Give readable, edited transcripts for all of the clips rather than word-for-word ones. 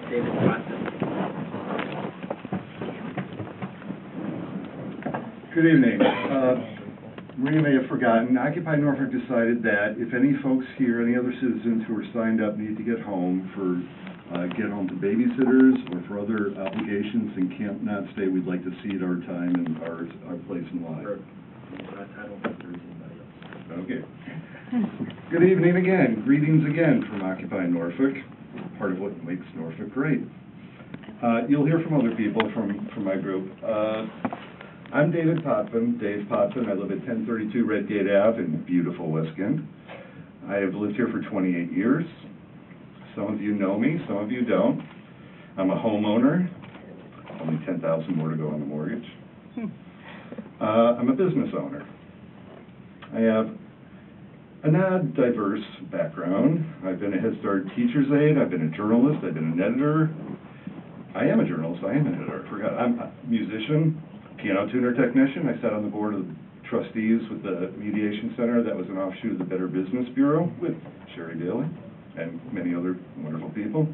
David Watson. Good evening. Maria may have forgotten, Occupy Norfolk decided that if any folks here, any other citizens who are signed up need to get home for get home to babysitters or for other obligations and can't not stay, we'd like to cede our time and our place in line. I don't think there is anybody else. Okay. Good evening again. Greetings again from Occupy Norfolk, part of what makes Norfolk great. You'll hear from other people from my group. I'm David Potvin, Dave Potvin. I live at 1032 Redgate Ave in beautiful West End. I have lived here for 28 years. Some of you know me, some of you don't. I'm a homeowner, only 10,000 more to go on the mortgage. I'm a business owner. I have an odd, diverse background. I've been a Head Start teacher's aide, I've been a journalist, I've been an editor. I am a journalist, I am an editor, I forgot. I'm a musician, piano tuner technician. I sat on the board of the trustees with the Mediation Center. That was an offshoot of the Better Business Bureau with Sherry Daly and many other wonderful people.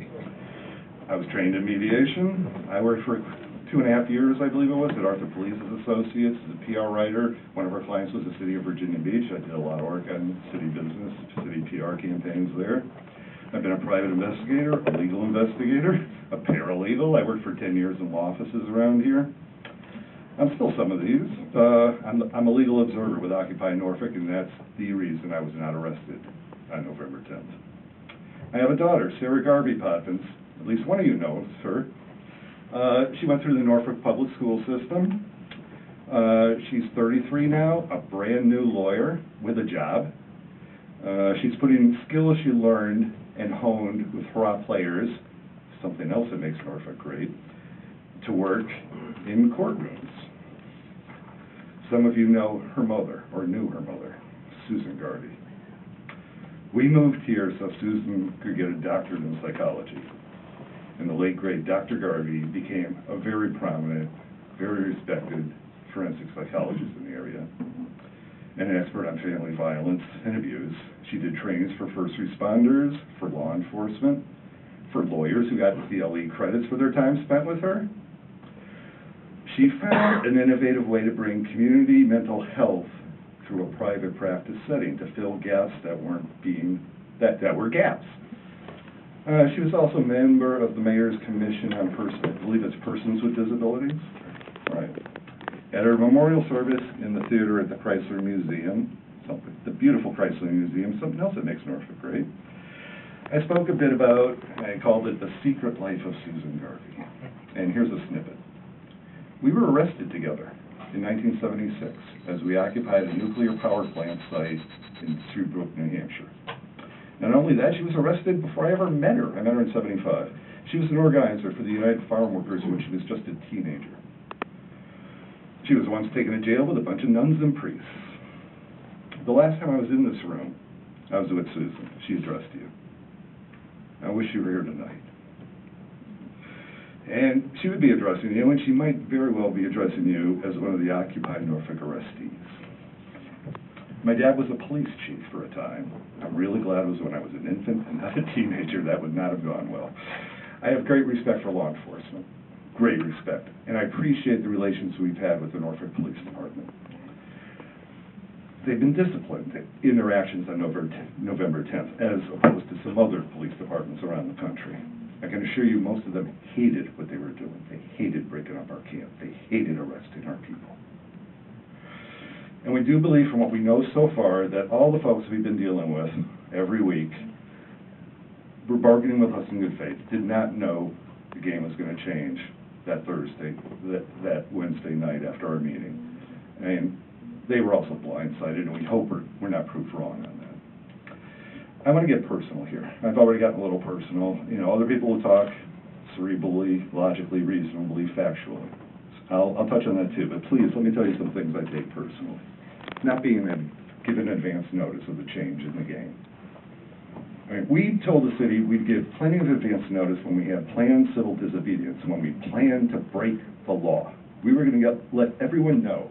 I was trained in mediation. I worked for 2.5 years, I believe it was, at Arthur Police Associates as a PR writer. One of our clients was the city of Virginia Beach. I did a lot of work on city business, city PR campaigns there. I've been a private investigator, a legal investigator, a paralegal. I worked for 10 years in law offices around here. I'm still some of these. I'm a legal observer with Occupy Norfolk, and that's the reason I was not arrested on November 10th. I have a daughter, Sarah Garvey Potvin. At least one of you knows her. She went through the Norfolk Public School System. She's 33 now, a brand new lawyer with a job. She's putting skills she learned and honed with hurrah players, something else that makes Norfolk great, to work in courtrooms. Some of you know her mother, or knew her mother, Susan Garvey. We moved here so Susan could get a doctorate in psychology. And the late, great Dr. Garvey became a very prominent, very respected forensic psychologist in the area, and an expert on family violence and abuse. She did trainings for first responders, for law enforcement, for lawyers who got CLE credits for their time spent with her. She found an innovative way to bring community mental health through a private practice setting to fill gaps that were gaps. She was also a member of the Mayor's Commission on I believe it's Persons with Disabilities. Right. At her memorial service in the theater at the Chrysler Museum, the beautiful Chrysler Museum, something else that makes Norfolk great, I spoke a bit about, I called it The Secret Life of Susan Garvey. And here's a snippet. We were arrested together in 1976 as we occupied a nuclear power plant site in Shrewsbury, New Hampshire. Not only that, she was arrested before I ever met her. I met her in '75. She was an organizer for the United Farm Workers when she was just a teenager. She was once taken to jail with a bunch of nuns and priests. The last time I was in this room, I was with Susan. She addressed you. I wish you were here tonight. And she would be addressing you, and she might very well be addressing you as one of the Occupy Norfolk arrestees. My dad was a police chief for a time. I'm really glad it was when I was an infant and not a teenager. That would not have gone well. I have great respect for law enforcement, great respect, and I appreciate the relations we've had with the Norfolk Police Department. They've been disciplined in their actions on November 10th, as opposed to some other police departments around the country. I can assure you most of them hated what they were doing. They hated breaking up our camp. They hated arresting our people. And we do believe from what we know so far that all the folks we've been dealing with every week were bargaining with us in good faith, did not know the game was going to change that Thursday, that Wednesday night after our meeting. And they were also blindsided, and we hope we're not proved wrong on that. I want to get personal here. I've already gotten a little personal. You know, other people will talk cerebrally, logically, reasonably, factually. I'll touch on that too, but please, let me tell you some things I take personally. Not being given advance notice of the change in the game. Right. We told the city we'd give plenty of advance notice when we had planned civil disobedience, when we planned to break the law. We were going to let everyone know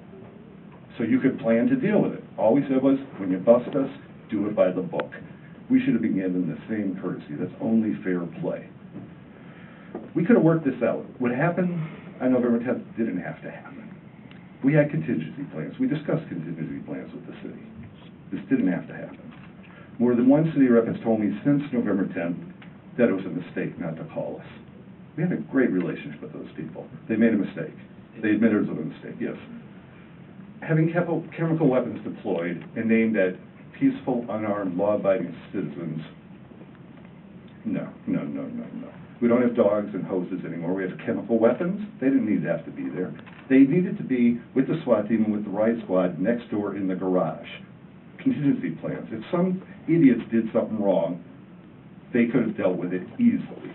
so you could plan to deal with it. All we said was, when you bust us, do it by the book. We should have been given the same courtesy. That's only fair play. We could have worked this out. What happened on November 10th didn't have to happen. We had contingency plans. We discussed contingency plans with the city. This didn't have to happen. More than one city rep has told me since November 10th that it was a mistake not to call us. We had a great relationship with those people. They made a mistake. They admitted it was a mistake, yes. Having chemical weapons deployed and aimed at peaceful, unarmed, law-abiding citizens, no. We don't have dogs and hoses anymore. We have chemical weapons. They didn't need to have to be there. They needed to be with the SWAT team and with the riot squad next door in the garage. Contingency plans. If some idiots did something wrong, they could have dealt with it easily.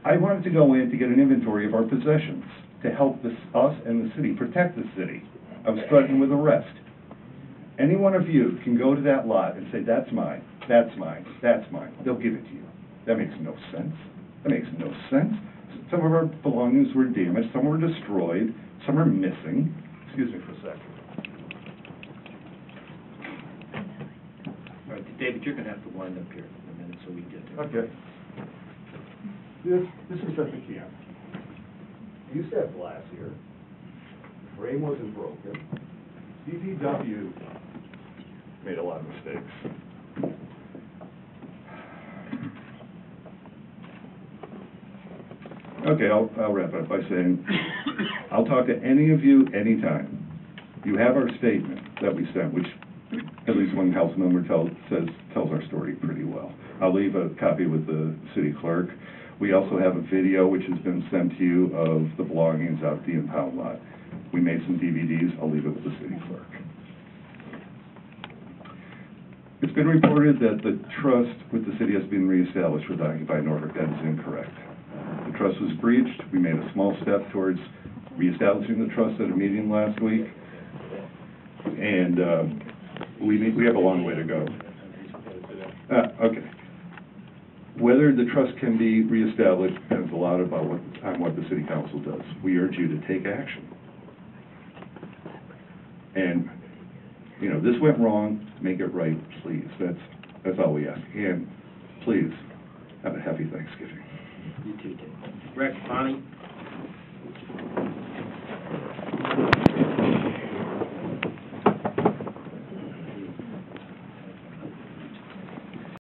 I wanted to go in to get an inventory of our possessions to help us and the city, protect the city. I was threatened with arrest. Any one of you can go to that lot and say, that's mine, that's mine, that's mine. They'll give it to you. That makes no sense. That makes no sense. Some of our belongings were damaged, some were destroyed, some are missing. Excuse me for a second. All right, David, you're going to have to wind up here in a minute so we can get there. Okay. This is at the camp. I used to have glass here. The frame wasn't broken. DPW made a lot of mistakes. Okay, I'll wrap it up by saying, I'll talk to any of you anytime. You have our statement that we sent, which at least one council member tells our story pretty well. I'll leave a copy with the city clerk. We also have a video which has been sent to you of the belongings out at the impound lot. We made some DVDs. I'll leave it with the city clerk. It's been reported that the trust with the city has been reestablished with Occupy Norfolk. That is incorrect. The trust was breached. We made a small step towards reestablishing the trust at a meeting last week, and we have a long way to go. Okay. Whether the trust can be reestablished depends a lot about what the city council does. We urge you to take action. And, you know, this went wrong, make it right, please. That's all we ask. And please, have a happy Thanksgiving. You too, Dave. Rex, Bonnie?